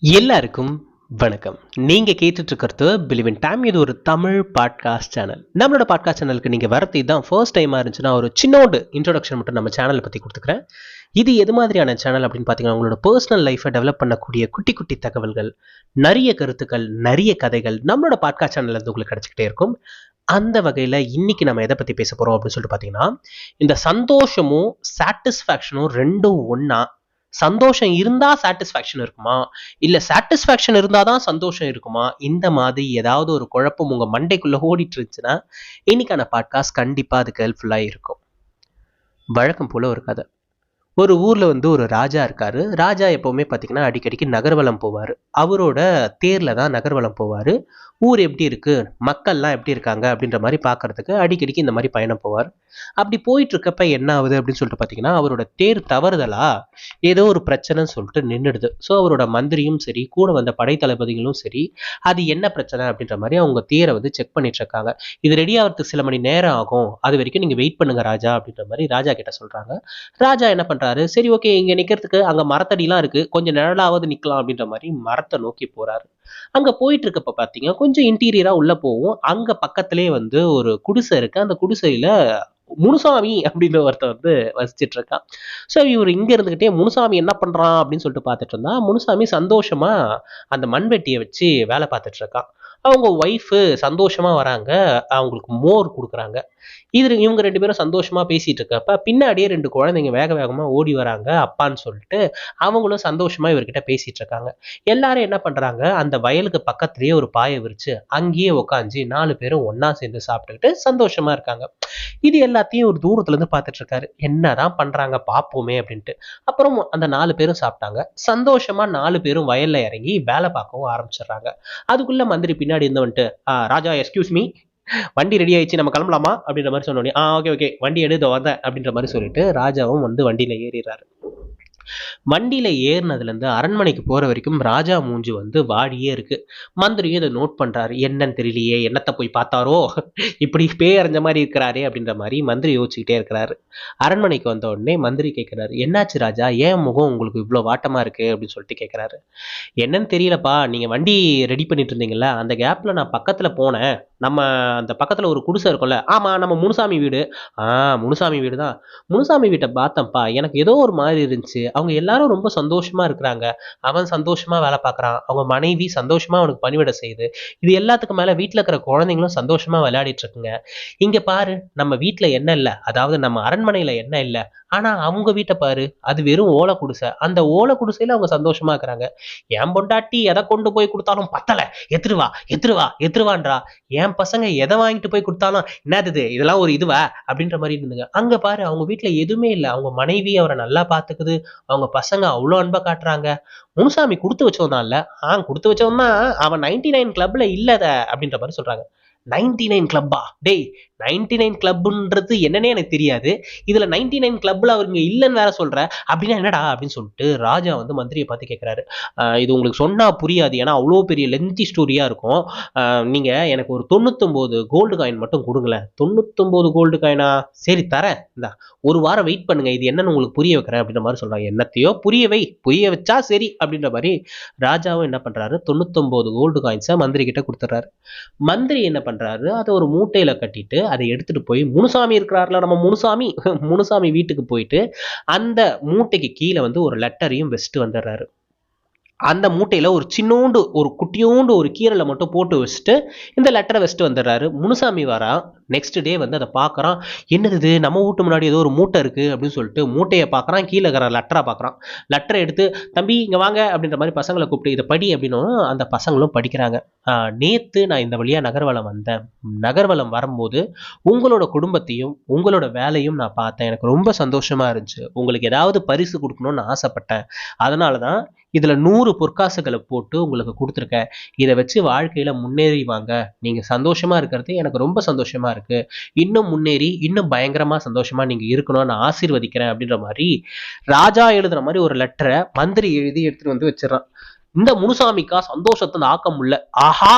எல்லாருக்கும் வணக்கம். நீங்க கேட்டுட்டு இருக்கிறது பிலிவ் இன் டைம். இது ஒரு தமிழ் பாட்காஸ்ட் சேனல். நம்மளோட பாட்காஸ்ட் சேனலுக்கு நீங்க வரது இதுதான் ஃபர்ஸ்ட் டைமா இருந்துச்சுன்னா ஒரு சின்னோண்டு இன்ட்ரோடக்ஷன் மட்டும் நம்ம சேனலை பத்தி கொடுத்துக்கிறேன். இது எது மாதிரியான சேனல் அப்படின்னு பார்த்தீங்கன்னா, உங்களோட பர்சனல் லைஃப்பை டெவலப் பண்ணக்கூடிய குட்டி குட்டி தகவல்கள், நிறைய கருத்துக்கள், நிறைய கதைகள் நம்மளோட பாட்காஸ்ட் சேனல்ல இருந்து உங்களுக்கு கிடைச்சிக்கிட்டே இருக்கும். அந்த வகையில் இன்னைக்கு நம்ம எதை பற்றி பேச போகிறோம் அப்படின்னு சொல்லிட்டு பார்த்தீங்கன்னா, இந்த சந்தோஷமும் சாட்டிஸ்ஃபேக்ஷனும் ரெண்டும் ஒன்றா. சந்தோஷம் இருந்தா சாட்டிஸ்ஃபேக்ஷன் இருக்குமா, இல்ல சாட்டிஸ்ஃபேக்ஷன் இருந்தாதான் சந்தோஷம் இருக்குமா, இந்த மாதிரி ஏதாவது ஒரு குழப்பம் உங்க மண்டைக்குள்ள ஓடிட்டு இருந்துச்சுன்னா இன்னைக்கான பாட்காஸ்ட் கண்டிப்பா அதுக்கு ஹெல்ப்ஃபுல்லா இருக்கும். வழக்கம் போல ஒரு கதை. ஒரு ஊர்ல ஒரு ராஜா இருக்காரு. ராஜா எப்பவுமே பாத்தீங்கன்னா அடிக்கடிக்கு நகர்வலம் போவாரு. அவரோட தேர்ல தான் நகர்வலம் போவாரு. ஊர் எப்படி இருக்கு, மக்கள்லாம் எப்படி இருக்காங்க அப்படின்ற மாதிரி பார்க்கறதுக்கு அடிக்கடிக்கு இந்த மாதிரி பயணம் போவார். அப்படி போயிட்டு இருக்கப்ப என்ன ஆகுது அப்படின்னு சொல்லிட்டு பார்த்தீங்கன்னா, அவரோட தேர் தவறுதலா ஏதோ ஒரு பிரச்சனைன்னு சொல்லிட்டு நின்றுடுது. ஸோ அவரோட மந்திரியும் சரி, கூட வந்த படைத்தளபதிகளும் சரி, அது என்ன பிரச்சனை அப்படின்ற மாதிரி அவங்க தேரை செக் பண்ணிட்டு இருக்காங்க. இது ரெடி ஆகிறதுக்கு சில மணி நேரம் ஆகும், அது வரைக்கும் நீங்க வெயிட் பண்ணுங்க ராஜா அப்படின்ற மாதிரி ராஜா கிட்ட சொல்றாங்க. ராஜா என்ன பண்றாரு, சரி ஓகே, இங்க நிக்கிறதுக்கு அங்க மரத்தடிலாம் இருக்கு, கொஞ்சம் நிழலாவது நிக்கலாம் அப்படின்ற மாதிரி மரத்தை நோக்கி போறாரு. அங்க போயிட்டு இருக்கப்ப பாத்தீங்க, கொஞ்சம் இன்டீரியரா உள்ள போவோம். அங்க பக்கத்திலேயே ஒரு குடிசை இருக்கு. அந்த குடிசையில முனுசாமி அப்படின்னு ஒருத்தன் வசிச்சிட்டு இருக்கான். ஸோ இவர் இங்க இருந்துகிட்டே முனுசாமி என்ன பண்றான் அப்படின்னு சொல்லிட்டு பார்த்துட்டு இருந்தா, முனுசாமி சந்தோஷமா அந்த மண்வெட்டியை வச்சு வேலை பார்த்துட்டு இருக்கான். அவங்க ஒய்ஃபு சந்தோஷமா வராங்க, அவங்களுக்கு மோர் கொடுக்குறாங்க. இவங்க ரெண்டு பேரும் சந்தோஷமா பேசிட்டு இருக்கப்ப பின்னாடியே ரெண்டு குழந்தைங்க வேக வேகமா ஓடி வராங்க அப்பான்னு சொல்லிட்டு. அவங்களும் சந்தோஷமா இவர்கிட்ட பேசிட்டு இருக்காங்க. எல்லாரும் என்ன பண்றாங்க, அந்த வயலுக்கு பக்கத்துலயே ஒரு பாயை விரிச்சு அங்கேயே உட்காந்து 4 பேரும் ஒன்னா சேர்ந்து சாப்பிட்டுக்கிட்டு சந்தோஷமா இருக்காங்க. இது எல்லாத்தையும் ஒரு தூரத்துல இருந்து பார்த்துட்டு இருக்காரு. என்னதான் பண்றாங்க பாப்போமே அப்படின்ட்டு. அப்புறம் அந்த 4 பேரும் சாப்பிட்டாங்க. சந்தோஷமா 4 பேரும் வயல்ல இறங்கி வேலை பார்க்கவும் ஆரம்பிச்சிடுறாங்க. அதுக்குள்ள மந்திரி பின்னாடி இருந்தவன்ட்டு, ராஜா எஸ்கியூஸ் மீ, வண்டி ரெடி ஆயிடுச்சு, நம்ம கிளம்பலாமா அப்படின்ற மாதிரி சொன்னோடனே, ஓகே ஓகே, வண்டி எடுத்து வந்தேன் அப்படின்ற மாதிரி சொல்லிட்டு ராஜாவும் வண்டியில ஏறிடுறாரு. வண்டியில ஏறினதுல இருந்து அரண்மனைக்கு போற வரைக்கும் ராஜா மூஞ்சி வாடியே இருக்கு. மந்திரியும் இதை நோட் பண்றாரு. என்னன்னு தெரியலையே, என்னத்தை போய் பார்த்தாரோ, இப்படி பேய் அறிஞ்ச மாதிரி இருக்கிறாரே அப்படின்ற மாதிரி மந்திரி யோசிச்சுக்கிட்டே இருக்கிறாரு. அரண்மனைக்கு வந்த உடனே மந்திரி கேட்கிறாரு, என்னாச்சு ராஜா, ஏன் முகம் உங்களுக்கு இவ்வளவு வாட்டமா இருக்கு அப்படின்னு சொல்லிட்டு கேட்கிறாரு. என்னன்னு தெரியலப்பா, நீங்க வண்டி ரெடி பண்ணிட்டு இருந்தீங்கல்ல, அந்த கேப்ல நான் பக்கத்துல போனேன். நம்ம அந்த பக்கத்துல ஒரு குடிசை இருக்கும்ல, ஆமா நம்ம முனுசாமி வீடு. முனுசாமி வீடு தான். முனுசாமி வீட்டை பார்த்தேன்ப்பா, எனக்கு ஏதோ ஒரு மாதிரி இருந்துச்சு. அவங்க எல்லாரும் ரொம்ப சந்தோஷமா இருக்கிறாங்க. அவன் சந்தோஷமா வேலை பார்க்கறான், அவங்க மனைவி சந்தோஷமா அவனுக்கு பணிவிடை செய்யுது. இது எல்லாத்துக்கும் மேல வீட்டுல இருக்கிற குழந்தைங்களும் சந்தோஷமா விளையாடிட்டு இருக்குங்க. இங்க பாரு, நம்ம வீட்டுல என்ன இல்ல, அதாவது நம்ம அரண்மனையில என்ன இல்ல, ஆனா அவங்க வீட்டை பாரு, அது வெறும் ஓலை குடிசை. அந்த ஓலை குடிசையில அவங்க சந்தோஷமா இருக்கிறாங்க. என் பொண்டாட்டி எதை கொண்டு போய் கொடுத்தாலும் பத்தல, எத்துருவா எத்துருவா எத்துருவான்றா. என் பசங்க எதை வாங்கிட்டு போய் கொடுத்தாலும் என்னது இதெல்லாம் ஒரு இதுவா அப்படின்ற மாதிரி இருந்துங்க. அங்க பாரு, அவங்க வீட்டுல எதுவுமே இல்லை, அவங்க மனைவி அவரை நல்லா பாத்துக்குது, அவங்க பசங்க அவ்வளோ அன்பா காட்டுறாங்க. முனுசாமி கொடுத்து வச்சவன் தான் இல்ல, கொடுத்து வச்சவன் தான், அவன் 99 கிளப்ல இல்லத அப்படின்ற மாதிரி சொல்றாங்க. 99 கிளப்பா? டேய், 99 கிளப்ன்றது என்னன்னே எனக்கு தெரியாது. இதுல 99 கிளப்ல அவருங்க இல்லைன்னு வேற சொல்ற, அப்படின்னா என்னடா அப்படின்னு சொல்லிட்டு ராஜா மந்திரியை பார்த்து கேட்கிறாரு. இது உங்களுக்கு சொன்னா புரியாது, ஏன்னா அவ்வளோ பெரிய லென்த்தி ஸ்டோரியா இருக்கும். நீங்க எனக்கு ஒரு 99 கோல்டு காயின் மட்டும் கொடுங்களேன். 99 கோல்டு காயினா? சரி தரேன், இந்தா ஒரு வாரம் வெயிட் பண்ணுங்க, இது என்னன்னு உங்களுக்கு புரிய வைக்கிறேன் அப்படின்ற மாதிரி சொல்றாங்க. என்னத்தையோ புரிய வை, புரிய வச்சா சரி அப்படின்ற மாதிரி ராஜாவும் என்ன பண்றாரு, 99 கோல்டு காயின்ஸை மந்திரி கிட்ட கொடுத்துட்றாரு. மந்திரி என்ன பண்றாரு, அதை ஒரு மூட்டையில கட்டிட்டு அதை எடுத்துட்டு போய் முனுசாமி இருக்கிறார்ல, நம்ம முனுசாமி முனுசாமி வீட்டுக்கு போயிட்டு அந்த மூட்டைக்கு கீழே ஒரு லெட்டரையும் வச்சுட்டு வந்துடுறாரு. அந்த மூட்டையில ஒரு சின்னோண்டு ஒரு குட்டியோண்டு ஒரு கீரலை மட்டும் போட்டு வச்சுட்டு இந்த லெட்டரை வச்சுட்டு வந்துடுறாரு. முனுசாமி வரான். நெக்ஸ்ட் டே அதை பார்க்குறான். என்னது, நம்ம வீட்டு முன்னாடி ஏதோ ஒரு மூட்டை இருக்கு அப்படின்னு சொல்லிட்டு மூட்டையை பார்க்குறான். கீழே இருக்கிற லெட்டரை பார்க்குறான். லெட்டரை எடுத்து, தம்பி இங்கே வாங்க அப்படின்ற மாதிரி பசங்களை கூப்பிட்டு இதை படி அப்படின்னு அந்த பசங்களும் படிக்கிறாங்க. நேத்து நான் இந்த வழியா நகர்வலம் வந்தேன். நகர்வலம் வரும்போது உங்களோட குடும்பத்தையும் உங்களோட வேலையும் நான் பார்த்தேன். எனக்கு ரொம்ப சந்தோஷமா இருந்துச்சு. உங்களுக்கு ஏதாவது பரிசு கொடுக்கணும்னு ஆசைப்பட்டேன். அதனால தான் இதுல 100 பொற்காசுகளை போட்டு உங்களுக்கு கொடுத்துருக்கேன். இதை வச்சு வாழ்க்கையில முன்னேறி வாங்க. நீங்க சந்தோஷமா இருக்கிறது எனக்கு ரொம்ப சந்தோஷமா இருக்கு. இன்னும் முன்னேறி இன்னும் பயங்கரமா சந்தோஷமா நீங்க இருக்கணும்னு நான் ஆசீர்வதிக்கிறேன் அப்படின்ற மாதிரி ராஜா எழுதுற மாதிரி ஒரு லெட்டரை மந்திரி எழுதி எடுத்துட்டு வச்சிடறான். இந்த முனுசாமிக்கா சந்தோஷத்தை ஆக்க முடியல. ஆஹா,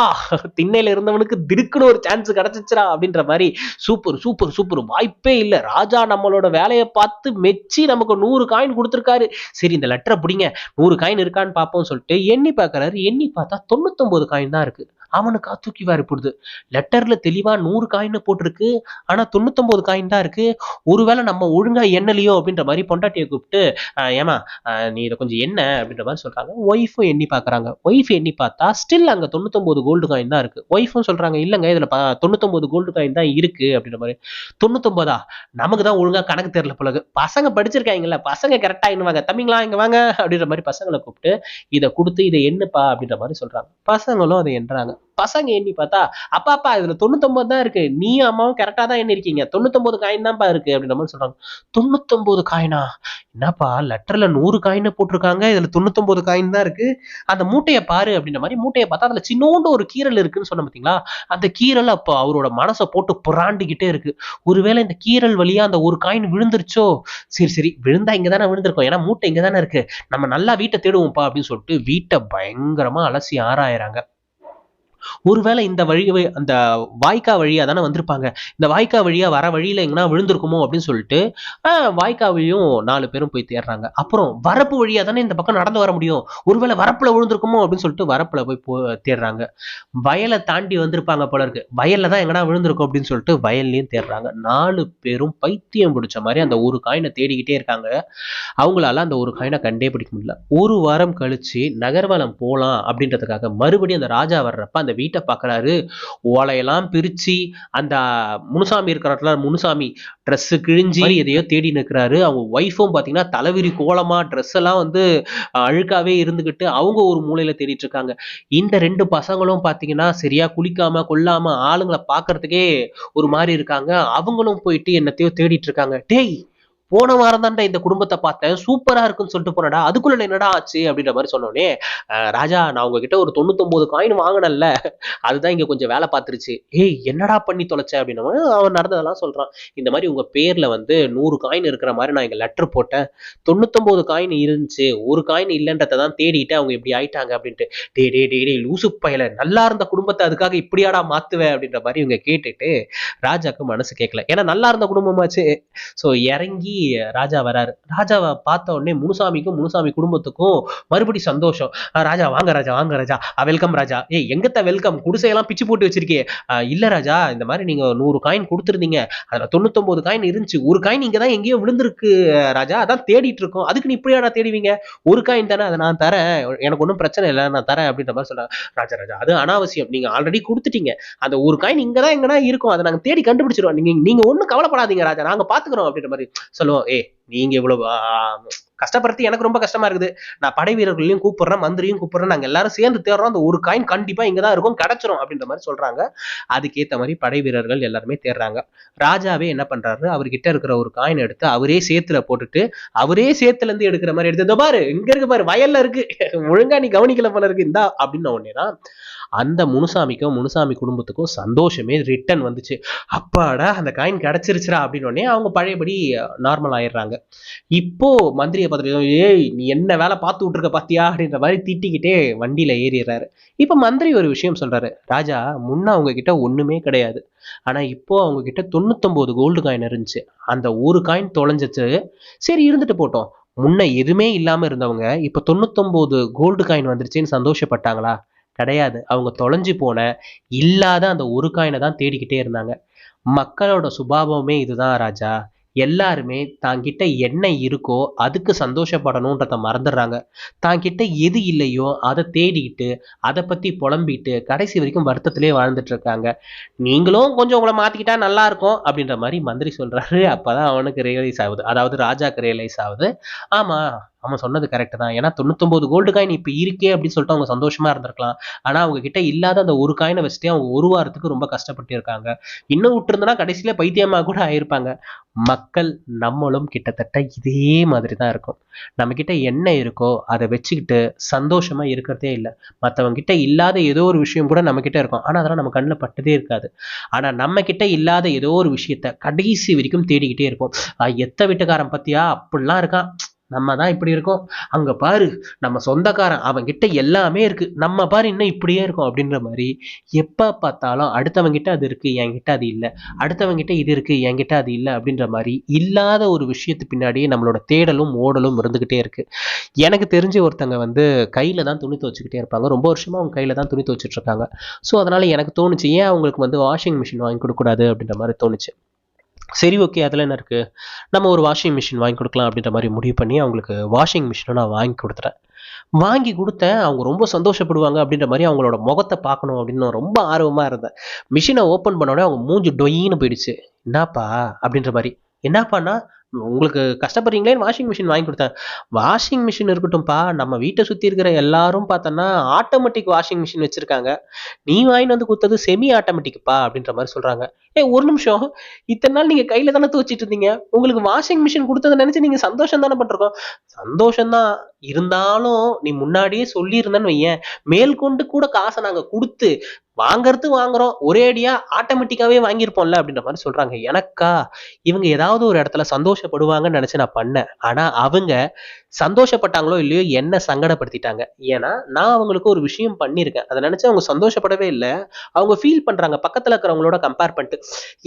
திண்ணையில இருந்தவனுக்கு திடுக்குன்னு ஒரு சான்ஸ் கிடைச்சிச்சுரா அப்படின்ற மாதிரி சூப்பர் சூப்பர் சூப்பர், வாய்ப்பே இல்ல, ராஜா நம்மளோட வேலையை பார்த்து மெச்சி நமக்கு 100 காயின் கொடுத்துருக்காரு. சரி இந்த லெட்டரை பிடிங்க, 100 காயின் இருக்கான்னு பார்ப்போம் சொல்லிட்டு எண்ணி பார்க்கறாரு. எண்ணி பார்த்தா 99 காயின் தான் இருக்கு. அவனுக்கா தூக்கி வாரி போடுது. லெட்டர்ல தெளிவா 100 காயின் போட்டிருக்கு, ஆனா 99 காயின் தான் இருக்கு. ஒருவேளை நம்ம ஒழுங்கா எண்ணலையோ அப்படின்ற மாதிரி பொண்டாட்டியை கூப்பிட்டு ஏமா நீ இதை கொஞ்சம் என்ன அப்படின்ற மாதிரி சொல்றாங்க. ஒய்ஃபும் எண்ணி பாக்குறாங்க. ஒய்ஃப் எண்ணி பார்த்தா ஸ்டில் அங்க 99 கோல்டு காயின் தான் இருக்கு. ஒய்ஃபும் சொல்றாங்க இல்லங்க இதுல 99 கோல்டு காயின் தான் இருக்கு அப்படின்ற மாதிரி. 99ஆ, நமக்கு தான் ஒழுங்கா கணக்கு தெரியல போல இருக்கு. பசங்க படிச்சிருக்காங்கல்ல, பசங்க கரெக்டா எண்ணுவாங்க. தம்பிங்களா இங்க வாங்க அப்படின்ற மாதிரி பசங்களை கூப்பிட்டு இதை கொடுத்து இதை எண்ணுப்பா அப்படின்ற மாதிரி சொல்றாங்க. பசங்களும் அதை எண்ணுறாங்க. பசங்க எண்ணி பார்த்தா அப்பா இதுல 99 தான் இருக்கு, நீ அம்மாவும் கரெக்டா தான் எண்ணி இருக்கீங்க, 99 காயின் தான்ப்பா இருக்கு அப்படின்ற மாதிரி சொல்றாங்க. 99 காயினா, என்னப்பா லெட்டர்ல 100 காயின் போட்டிருக்காங்க, இதுல 99 காயின் தான் இருக்கு, அந்த மூட்டையை பாரு அப்படின்ற மாதிரி மூட்டையை பார்த்தா அதுல சின்னோண்டு ஒரு கீரல் இருக்குன்னு சொன்ன பாத்தீங்களா, அந்த கீரல் அப்போ அவரோட மனசை போட்டு புறாண்டிக்கிட்டே இருக்கு. ஒருவேளை இந்த கீரல் வழியா அந்த ஒரு காயின் விழுந்துருச்சோ, சரி சரி விழுந்தா இங்கதானே விழுந்திருக்கோம், ஏன்னா மூட்டை இங்கதானே இருக்கு, நம்ம நல்லா வீட்டை தேடுவோம்ப்பா அப்படின்னு சொல்லிட்டு வீட்டை பயங்கரமா அலசி ஆராயறாங்க. ஒருவேளை இந்த வழி அந்த வாய்க்கா வழியா தானே வந்திருப்பாங்க, இந்த வாய்க்கா வழியா வர வழியில எங்கன்னா விழுந்திருக்குமோ அப்படின்னு சொல்லிட்டு வாய்க்கா வழியும் 4 பேரும் போய் தேடுறாங்க. அப்புறம் வரப்பு வழியா தானே இந்த பக்கம் நடந்து வர முடியும், ஒருவேளை வரப்புல விழுந்திருக்குமோ அப்படின்னு சொல்லிட்டு வரப்புல போய் தேடுறாங்க. வயலை தாண்டி வந்திருப்பாங்க போல இருக்கு, வயல்ல தான் எங்கன்னா விழுந்திருக்கும் அப்படின்னு சொல்லிட்டு வயல்லையும் தேடுறாங்க. 4 பேரும் பைத்தியம் பிடிச்ச மாதிரி அந்த ஒரு காயினை தேடிக்கிட்டே இருக்காங்க. அவங்களால அந்த ஒரு காயினை கண்டே பிடிக்க முடியல. ஒரு வாரம் கழிச்சு நகர்வலம் போலாம் அப்படின்றதுக்காக மறுபடியும் அந்த ராஜா வர்றப்ப அந்த வீட்டை பார்க்கறாரு. ஓலையெல்லாம் பிரிச்சு அந்த முனுசாமி இருக்கிற முனுசாமி ட்ரெஸ் கிழிஞ்சி எதையோ தேடி நிற்கிறாரு. அவங்க ஒய்ஃபும் பாத்தீங்கன்னா தலைவிரி கோலமா ட்ரெஸ் எல்லாம் வந்து அழுக்காவே இருந்துகிட்டு அவங்க ஒரு மூலையில தேடிட்டு இருக்காங்க. இந்த 2 பசங்களும் பாத்தீங்கன்னா சரியா குளிக்காம கொள்ளாம ஆளுங்களை பாக்குறதுக்கே ஒரு மாதிரி இருக்காங்க. அவங்களும் போயிட்டு என்னத்தையோ தேடிட்டு இருக்காங்க. டேய், போன வாரம் தான்டா இந்த குடும்பத்தை பார்த்தேன், சூப்பரா இருக்குன்னு சொல்லிட்டு போனடா, அதுக்குள்ள என்னடா ஆச்சு அப்படின்ற மாதிரி சொன்னோடனே ராஜா நான் உங்ககிட்ட ஒரு 99 காயின் வாங்கினல்ல, அதுதான் இங்க கொஞ்சம் வேலை பார்த்துருச்சு. ஏய் என்னடா பண்ணி தொலைச்ச அப்படின்னு அவன் நடந்ததெல்லாம் சொல்றான். இந்த மாதிரி உங்க பேர்ல வந்து 100 காயின் இருக்கிற மாதிரி நான் இங்க லெட்டர் போட்டேன், 99 காயின் இருந்துச்சு, ஒரு காயின் இல்லைன்றதை தான் தேடிட்டு அவங்க இப்படி ஆயிட்டாங்க அப்படின்ட்டு. டே டே டே டே லூசு பயல, நல்லா இருந்த குடும்பத்தை அதுக்காக இப்படியாடா மாத்துவேன் அப்படின்ற மாதிரி இவங்க கேட்டுட்டு ராஜாக்கு மனசு கேட்கல, ஏன்னா நல்லா இருந்த குடும்பமாச்சு. ஸோ இறங்கி ராஜா வராரு. ராஜாவை பார்த்த உடனே முனுசாமிக்கும் முனுசாமி குடும்பத்துக்கும் மறுபடி சந்தோஷம். ராஜா வாங்க ராஜா, வாங்க ராஜா, வெல்கம் ராஜா. ஏய் எங்கத்த வெல்கம், குடிசையெல்லாம் பிச்சு போட்டு வச்சிருக்கே. இல்ல ராஜா, இந்த மாதிரி நீங்க 100 காயின் கொடுத்துருந்தீங்க, அதுல 99 காயின் இருந்துச்சு, ஒரு காயின் இங்க தான் எங்கேயோ விழுந்திருக்கு ராஜா, அதான் தேடிட்டு இருக்கோம், அதுக்கு நீ இப்படியாடா தேடுவீங்க, ஒரு காயின் தானே, அதை நான் தரேன், எனக்கு ஒன்றும் பிரச்சனை இல்லை, நான் தரேன் அப்படின்ற மாதிரி சொல்றாங்க. ராஜா ராஜா அது அனாவசியம், நீங்க ஆல்ரெடி கொடுத்துட்டீங்க, அந்த ஒரு காயின் இங்கதான் எங்கன்னா இருக்கும், அதை நாங்க தேடி கண்டுபிடிச்சிருவோம், நீங்க ஒன்றும் கவலைப்படாதீங்க ராஜா, நாங்க பாத்துக்கிறோம் அப்படின்ற மாதிரி சொல்லுவோம். ஏ நீங்க இவ்வளவு கஷ்டப்படுத்தி எனக்கு ரொம்ப கஷ்டமா இருக்குது, நான் படை வீரர்களையும் கூப்பிடுறேன், மந்திரியும் கூப்பிடுறேன், நாங்க எல்லாரும் சேர்ந்து தேடுறோம், அந்த ஒரு காயின் கண்டிப்பா இங்கதான் இருக்கும், கிடைச்சிரும் அப்படின்ற மாதிரி சொல்றாங்க. அதுக்கேற்ற மாதிரி படை வீரர்கள் எல்லாருமே தேடுறாங்க. ராஜாவே என்ன பண்றாரு, அவர்கிட்ட இருக்கிற ஒரு காயின் எடுத்து அவரே சேத்துல போட்டுட்டு அவரே சேத்துல இருந்து எடுக்கிற மாதிரி எடுத்து, பாரு இங்க இருக்கு பாரு, வயல்ல இருக்கு, ஒழுங்கா நீ கவனிக்கல போல இருக்கு, இந்தா அப்படின்னு உடனேதான் அந்த முனுசாமிக்கும் முனுசாமி குடும்பத்துக்கும் சந்தோஷமே ரிட்டர்ன் வந்துச்சு. அப்பாடா அந்த காயின் கிடைச்சிருச்சுரா அப்படின்னு அவங்க பழையபடி நார்மல் ஆயிடுறாங்க. இப்போ மந்திரியை பார்த்துட்டு, ஏய் நீ என்ன வேலை பார்த்து விட்டுருக்க பாத்தியா அப்படின்ற மாதிரி திட்டிக்கிட்டே வண்டியில ஏறிடுறாரு. இப்ப மந்திரி ஒரு விஷயம் சொல்றாரு, ராஜா முன்ன அவங்க கிட்ட ஒண்ணுமே கிடையாது, ஆனா இப்போ அவங்க கிட்ட 99 கோல்டு காயின் இருந்துச்சு, அந்த ஒரு காயின் தொலைஞ்சிச்சு, சரி இருந்துட்டு போட்டோம், முன்ன எதுவுமே இல்லாம இருந்தவங்க இப்ப 99 கோல்டு காயின் வந்துருச்சுன்னு சந்தோஷப்பட்டாங்களா? கிடையாது. அவங்க தொலைஞ்சு போன இல்லாத அந்த ஒரு காயினை தான் தேடிக்கிட்டே இருந்தாங்க. மக்களோட சுபாவமே இதுதான் ராஜா, எல்லாருமே தாங்கிட்ட என்ன இருக்கோ அதுக்கு சந்தோஷப்படணும்ன்றத மறந்துடுறாங்க. தாங்கிட்ட எது இல்லையோ அதை தேடிக்கிட்டு அதை பத்தி புலம்பிட்டு கடைசி வரைக்கும் வருத்தத்திலே வாழ்ந்துட்டு இருக்காங்க. நீங்களும் கொஞ்சம் உங்களை மாத்திக்கிட்டா நல்லா இருக்கும் அப்படின்ற மாதிரி மந்திரி சொல்றாரு. அப்பதான் அவனுக்கு ரியலைஸ் ஆகுது, அதாவது ராஜாக்கு ரியலைஸ் ஆகுது, ஆமா அவன் சொன்னது கரெக்ட் தான், ஏன்னா 99 கோல்டு காயின் இப்ப இருக்கே அப்படின்னு சொல்லிட்டு அவங்க சந்தோஷமா இருந்திருக்கலாம், ஆனா அவங்க கிட்ட இல்லாத அந்த ஒரு காயினை வச்சுட்டே அவங்க ஒரு வாரத்துக்கு ரொம்ப கஷ்டப்பட்டு இருக்காங்க. இன்னும் விட்டுருந்தனா கடைசியில பைத்தியமா கூட ஆயிருப்பாங்க. மக்கள் நம்மளும் கிட்டத்தட்ட இதே மாதிரி தான் இருக்கும். நம்ம கிட்ட என்ன இருக்கோ அதை வச்சுக்கிட்டு சந்தோஷமா இருக்கிறதே இல்லை. மற்றவங்க கிட்ட இல்லாத ஏதோ ஒரு விஷயம் கூட நம்ம கிட்ட இருக்கும், ஆனா அதெல்லாம் நம்ம கண்ணில் பட்டதே இருக்காது. ஆனா நம்ம கிட்ட இல்லாத ஏதோ ஒரு விஷயத்த கடைசி வரைக்கும் தேடிக்கிட்டே இருப்போம். எத்த வீட்டுக்காரன் பத்தியா அப்படிலாம் இருக்கான், நம்ம தான் இப்படி இருக்கோம், அங்க பாரு நம்ம சொந்தக்காரன் அவன் கிட்ட எல்லாமே இருக்கு, நம்ம பாரு இன்னும் இப்படியே இருக்கும் அப்படின்ற மாதிரி எப்ப பார்த்தாலும் அடுத்தவங்க கிட்ட அது இருக்கு என்கிட்ட அது இல்லை, அடுத்தவங்க கிட்ட இது இருக்கு என்கிட்ட அது இல்லை அப்படின்ற மாதிரி இல்லாத ஒரு விஷயத்து பின்னாடியே நம்மளோட தேடலும் ஓடலும் இருந்துகிட்டே இருக்கு. எனக்கு தெரிஞ்ச ஒருத்தங்க வந்து கையில தான் துணி துவச்சிக்கிட்டே இருப்பாங்க, ரொம்ப வருஷமா அவங்க கையில தான் துணி துவச்சிட்டு இருக்காங்க. ஸோ அதனால எனக்கு தோணுச்சு, ஏன் அவங்களுக்கு வந்து வாஷிங் மிஷின் வாங்கி கொடுக்கூடாது அப்படின்ற மாதிரி தோணுச்சு. சரி, ஓகே, அதில் என்ன இருக்குது, நம்ம ஒரு வாஷிங் மிஷின் வாங்கி கொடுக்கலாம் அப்படின்ற மாதிரி முடிவு பண்ணி அவங்களுக்கு வாஷிங் மிஷினை நான் வாங்கி கொடுத்துட்டேன். வாங்கி கொடுத்தேன், அவங்க ரொம்ப சந்தோஷப்படுவாங்க அப்படின்ற மாதிரி அவங்களோட முகத்தை பார்க்கணும் அப்படின்னு நான் ரொம்ப ஆர்வமாக இருந்தேன். மிஷினை ஓப்பன் பண்ண உடனே அவங்க மூஞ்சி டொயின்னு போயிடுச்சு. என்னப்பா அப்படின்ற மாதிரி. என்னப்பான்னா, உங்களுக்கு கஷ்டப்படுறீங்களேன்னு வாஷிங் மிஷின் வாங்கி கொடுத்தேன். வாஷிங் மிஷின் இருக்கட்டும்ப்பா, நம்ம வீட்டை சுற்றி இருக்கிற எல்லாரும் பார்த்தோன்னா ஆட்டோமேட்டிக் வாஷிங் மிஷின் வச்சுருக்காங்க, நீ வாங்கிட்டு வந்து கொடுத்தது செமி ஆட்டோமேட்டிக்ப்பா அப்படின்ற மாதிரி சொல்கிறாங்க. ஒரு நிமிஷம், இத்தனை நாள் நீங்கள் கையில் தானே துவச்சிட்டு இருந்தீங்க, உங்களுக்கு வாஷிங் மிஷின் கொடுத்ததை நினச்சி நீங்கள் சந்தோஷம் தானே பண்ணிருக்கோம். சந்தோஷம்தான், இருந்தாலும் நீ முன்னாடியே சொல்லியிருந்தேன்னு வையேன், மேற்கொண்டு கூட காசை நாங்கள் கொடுத்து வாங்கறது வாங்குறோம், ஒரே அடியா ஆட்டோமேட்டிக்காவே வாங்கியிருப்போம்ல அப்படின்ற மாதிரி சொல்றாங்க. எனக்கா, இவங்க ஏதாவது ஒரு இடத்துல சந்தோஷப்படுவாங்கன்னு நினைச்சு நான் பண்ணேன். ஆனா அவங்க சந்தோஷப்பட்டாங்களோ இல்லையோ என்ன சங்கடப்படுத்திட்டாங்க. ஏன்னா நான் அவங்களுக்கு ஒரு விஷயம் பண்ணியிருக்கேன், அதை நினைச்சு அவங்க சந்தோஷப்படவே இல்லை. அவங்க ஃபீல் பண்றாங்க பக்கத்துல இருக்கிறவங்களோட கம்பேர் பண்ணிட்டு.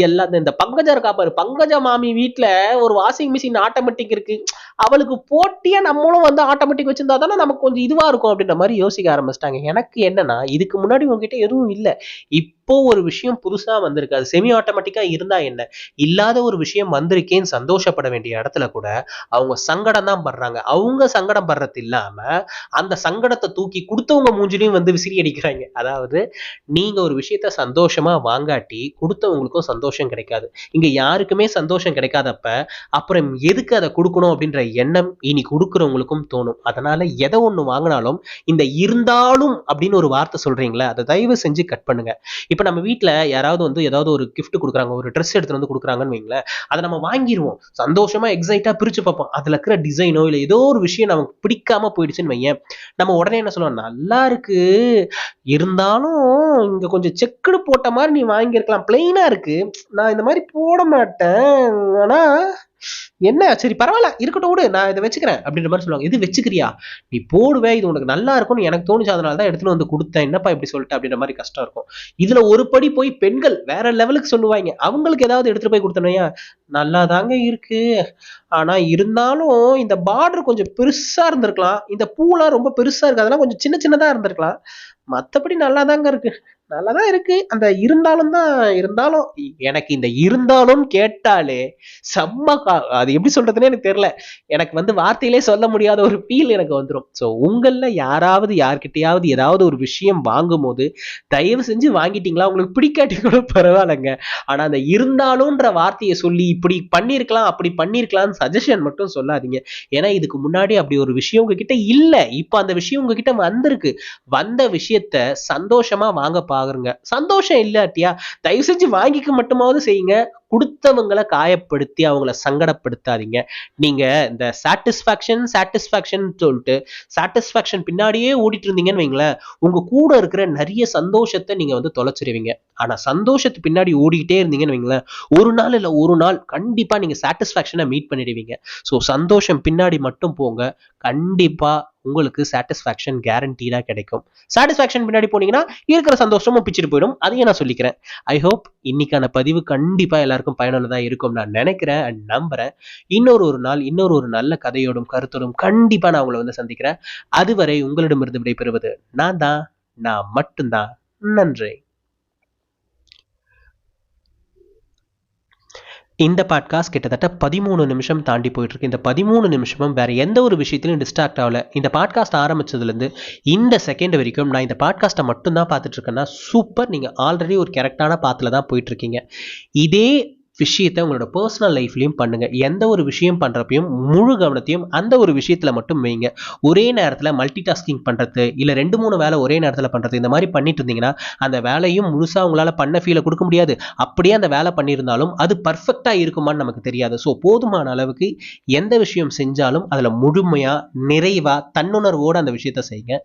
எல்லாம் இந்த பங்கஜா இருக்கா பாரு, பங்கஜா மாமி வீட்டுல ஒரு வாஷிங் மிஷின் ஆட்டோமேட்டிக் இருக்கு, அவளுக்கு போட்டியா நம்மளும் வந்து ஆட்டோமேட்டிக் வச்சிருந்தா தானே நமக்கு கொஞ்சம் இதுவா இருக்கும் அப்படின்ற மாதிரி யோசிக்க ஆரம்பிச்சிட்டாங்க. எனக்கு என்னன்னா, இதுக்கு முன்னாடி உங்ககிட்ட எதுவும் இல்லை, இப்போ ஒரு விஷயம் புதுசா வந்திருக்கு, அது செமி ஆட்டோமேட்டிக்கா இருந்தா என்ன, இல்லாத ஒரு விஷயம் வந்திருக்கேன்னு சந்தோஷப்பட வேண்டிய இடத்துல கூட அவங்க சங்கடம் தான் படுறாங்க. அவங்க சங்கடம் படுறது இல்லாம அந்த சங்கடத்தை தூக்கி கொடுத்தவங்க மூஞ்சிலையும் வந்து விசிறி அடிக்கிறாங்க. அதாவது நீங்க ஒரு விஷயத்த சந்தோஷமா வாங்காட்டி கொடுத்தவங்களுக்கும் சந்தோஷம் கிடைக்காது. இங்க யாருக்குமே சந்தோஷம் கிடைக்காதப்ப அப்புறம் எதுக்கு அதை கொடுக்கணும் அப்படின்ற எண்ணம் இனி கொடுக்குறவங்களுக்கும் தோணும். அதனால எதை ஒண்ணு வாங்கினாலும் இந்த இருந்தாலும் அப்படின்னு ஒரு வார்த்தை சொல்றீங்களா, அதை தயவு செஞ்சு கட் பண்ணுங்க. இப்ப நம்ம வீட்டுல யாராவது வந்து ஏதாவது ஒரு கிஃப்ட் கொடுக்குறாங்க, ஒரு ட்ரெஸ் எடுத்துட்டு வந்து கொடுக்குறாங்கன்னு வைங்களேன், அதை நம்ம வாங்கிடுவோம், சந்தோஷமா எக்ஸைட்டா பிரிச்சு பார்ப்போம். அதுல இருக்கிற டிசைனோ இல்ல ஏதோ ஒரு விஷயம் நமக்கு பிடிக்காம போயிடுச்சுன்னு வையன், நம்ம உடனே என்ன சொல்லுவோம், நல்லா இருக்கு, இருந்தாலும் இங்க கொஞ்சம் செக்குடு போட்ட மாதிரி நீ வாங்கியிருக்கலாம், பிளெயினா இருக்கு, நான் இந்த மாதிரி போட மாட்டேன், ஆனா என்ன சரி பரவாயில்ல இருக்கட்டும் விடு, நான் இதை வச்சுக்கிறேன் அப்படின்ற மாதிரி சொல்லுவாங்க. இது வச்சுக்கிறியா, நீ போடுவே, இது உனக்கு நல்லா இருக்கும்னு எனக்கு தோணுச்சு, அதனால தான் எடுத்துட்டு வந்து கொடுத்தேன், என்னப்பா இப்படி சொல்லிட்டு அப்படின்ற மாதிரி கஷ்டம் இருக்கும். இதுல ஒரு படி போய் பெண்கள் வேற லெவலுக்கு சொல்லுவாங்க. அவங்களுக்கு ஏதாவது எடுத்துட்டு போய் கொடுத்தனையா, நல்லா தாங்க இருக்கு, ஆனா இருந்தாலும் இந்த பார்டர் கொஞ்சம் பெருசா இருந்திருக்கலாம், இந்த பூலாம் ரொம்ப பெருசா இருக்கு, அதெல்லாம் கொஞ்சம் சின்ன சின்னதா இருந்திருக்கலாம், மத்தபடி நல்லாதாங்க இருக்கு, நல்லாதான் இருக்கு, அந்த இருந்தாலும் தான், இருந்தாலும் எனக்கு இந்த இருந்தாலும் கேட்டாலே செம்ம அது எப்படி சொல்றதுன்னே எனக்கு தெரியல, எனக்கு வந்து வார்த்தையிலே சொல்ல முடியாத ஒரு ஃபீல் எனக்கு வந்துடும். ஸோ உங்கள யாராவது யார்கிட்டயாவது ஏதாவது ஒரு விஷயம் வாங்கும் போது தயவு செஞ்சு வாங்கிட்டீங்களா, உங்களுக்கு பிடிக்காட்டி கூட பரவாயில்லைங்க, ஆனா அந்த இருந்தாலும்ன்ற வார்த்தையை சொல்லி இப்படி பண்ணிருக்கலாம் அப்படி பண்ணிருக்கலாம்னு சஜஷன் மட்டும் சொல்லாதீங்க. ஏன்னா இதுக்கு முன்னாடி அப்படி ஒரு விஷயம் உங்ககிட்ட இல்ல, இப்ப அந்த விஷயம் உங்ககிட்ட வந்திருக்கு, வந்த விஷயத்த சந்தோஷமா வாங்க பாருங்க. சந்தோஷம் இல்லாட்டியா தயவு செஞ்சு வாங்கிக்க மட்டுமாவது செய்யுங்க, கொடுத்தவங்களை காயப்படுத்தி அவங்கள சங்கடப்படுத்தாதீங்க. நீங்க இந்த சாட்டிஸ்பாக்சன் சொல்லிட்டு சாட்டிஸ்பாக்சன் பின்னாடியே ஓடிட்டு இருந்தீங்கன்னு வைங்களேன், உங்க கூட இருக்கிற நிறைய சந்தோஷத்தை நீங்க வந்து தொலைச்சிருவீங்க. ஆனா சந்தோஷத்து பின்னாடி ஓடிக்கிட்டே இருந்தீங்கன்னு வைங்களேன், ஒரு நாள் இல்ல ஒரு நாள் கண்டிப்பா நீங்க சாட்டிஸ்பாக்சனை மீட் பண்ணிடுவீங்க. ஸோ சந்தோஷம் பின்னாடி மட்டும் போங்க, கண்டிப்பா உங்களுக்கு சாட்டிஸ்பாக்சன் கேரண்டீடா கிடைக்கும். சாட்டிஸ்பாக்சன் பின்னாடி போனீங்கன்னா இருக்கிற சந்தோஷமும் பிச்சுட்டு போயிடும், அதையும் நான் சொல்லிக்கிறேன். ஐ ஹோப் இன்னைக்கான பதிவு கண்டிப்பா எல்லாருக்கும் பயனுள்ளதா இருக்கும் நான் நினைக்கிறேன் அண்ட் நம்புறேன். ஒரு நாள் ஒரு நல்ல கதையோடும் கருத்தோடும் கண்டிப்பா நான் உங்களை வந்து சந்திக்கிறேன். அதுவரை உங்களிடமிருந்து விடைபெறுவது நான் மட்டும்தான். நன்றி. இந்த பாட்காஸ்ட் கிட்டத்தட்ட 13 நிமிஷம் தாண்டி போயிட்டு இருக்கு. இந்த 13 நிமிஷமும் வேற எந்த ஒரு விஷயத்திலும் டிஸ்ட்ராக்ட் ஆகல. இந்த பாட்காஸ்ட் ஆரம்பிச்சதுலேருந்து இந்த செகண்ட் வரைக்கும் நான் இந்த பாட்காஸ்ட்டை மட்டும் தான் பார்த்துட்டு இருக்கேன்னா சூப்பர், நீங்கள் ஆல்ரெடி ஒரு கரெக்டான பாத்தில் தான் போயிட்டு இருக்கீங்க. இதே விஷயத்த உங்களோட பர்சனல் லைஃப்லையும் பண்ணுங்க. எந்த ஒரு விஷயம் பண்றப்பையும் முழு கவனத்தையும் அந்த ஒரு விஷயத்துல மட்டும் வைங்க. ஒரே நேரத்துல மல்டி டாஸ்கிங் பண்றது இல்ல 2-3 வேலை ஒரே நேரத்துல பண்றது இந்த மாதிரி பண்ணிட்டு இருந்தீங்கன்னா அந்த வேலையும் முழுசா உங்களால பண்ண ஃபீலை கொடுக்க முடியாது. அப்படியே அந்த வேலை பண்ணியிருந்தாலும் அது பர்ஃபெக்டா இருக்குமான்னு நமக்கு தெரியாது. ஸோ போதுமான அளவுக்கு எந்த விஷயம் செஞ்சாலும் அதுல முழுமையா நிறைவா தன்னுணர்வோடு அந்த விஷயத்த செய்யுங்க.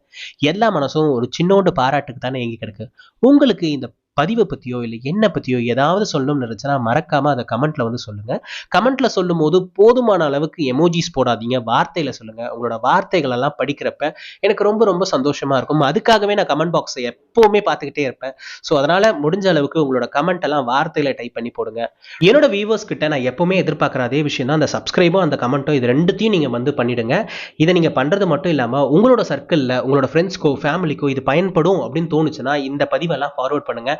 எல்லா மனசும் ஒரு சின்னோண்டு பாராட்டுக்கு தானே எங்கி கிடக்கு. உங்களுக்கு இந்த பதிவை பற்றியோ இல்லை என்ன பற்றியோ ஏதாவது சொல்லணும்னு நினச்சா மறக்காமல் அதை கமெண்ட்டில் வந்து சொல்லுங்கள். கமெண்ட்டில் சொல்லும் போது போதுமான அளவுக்கு எமோஜிஸ் போடாதீங்க, வார்த்தையில் சொல்லுங்கள். உங்களோட வார்த்தைகள் எல்லாம் படிக்கிறப்ப எனக்கு ரொம்ப ரொம்ப சந்தோஷமாக இருக்கும். அதுக்காகவே நான் கமெண்ட் பாக்ஸை எப்போவுமே பார்த்துக்கிட்டே இருப்பேன். ஸோ அதனால் முடிஞ்ச அளவுக்கு உங்களோட கமெண்ட் எல்லாம் வார்த்தையில் டைப் பண்ணி போடுங்க. என்னோட வியூவர்ஸ் கிட்ட நான் எப்போவுமே எதிர்பார்க்குற அதே விஷயம் தான், அந்த சப்ஸ்கிரைபும் அந்த கமெண்ட்டும், இது ரெண்டுத்தையும் நீங்கள் வந்து பண்ணிவிடுங்க. இதை நீங்கள் பண்ணுறது மட்டும் இல்லாமல் உங்களோட சர்க்கிளில் உங்களோட ஃப்ரெண்ட்ஸ்க்கோ ஃபேமிலிக்கோ இது பயன்படும் அப்படின்னு தோணுச்சுன்னா இந்த பதிவெல்லாம் ஃபார்வர்ட் பண்ணுங்க.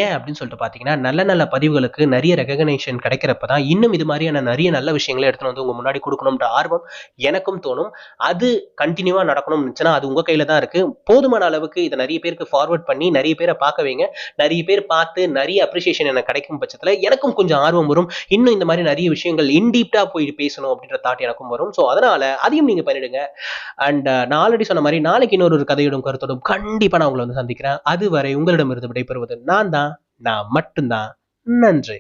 ஏன் அப்படின்னு சொல்லிட்டு பார்த்தீங்கன்னா, நல்ல நல்ல பதிவுகளுக்கு நிறைய ரெகக்னேஷன் கிடைக்கிறப்ப தான் இன்னும் இது மாதிரியான நிறைய நல்ல விஷயங்களை எடுத்துகிட்டு வந்து உங்கள் முன்னாடி கொடுக்கணுன்ற ஆர்வம் எனக்கும் தோணும். அது கண்டினியூவாக நடக்கணும்னு இருந்துச்சுன்னா அது உங்கள் கையில் தான் இருக்குது. போதுமான அளவுக்கு இதை நிறைய பேருக்கு ஃபார்வர்ட் பண்ணி நிறைய பேரை பார்க்க வைங்க. நிறைய பேர் பார்த்து நிறைய அப்ரிசியேஷன் எனக்கு கிடைக்கும் பட்சத்தில் எனக்கும் கொஞ்சம் ஆர்வம் வரும். இன்னும் இந்த மாதிரி நிறைய விஷயங்கள் இன்டீப்டாக போய் பேசணும் அப்படின்ற தாட் எனக்கும் வரும். ஸோ அதனால அதையும் நீங்கள் பண்ணிடுங்க. அண்ட் நான் ஆல்ரெடி சொன்ன மாதிரி நாளைக்கு இன்னொரு கதையோடும் கருத்தோடும் கண்டிப்பா நான் உங்களை வந்து சந்திக்கிறேன். அதுவரை உங்களிடமிருந்து விடைபெறுவது நான் மட்டும்தான். நன்றி.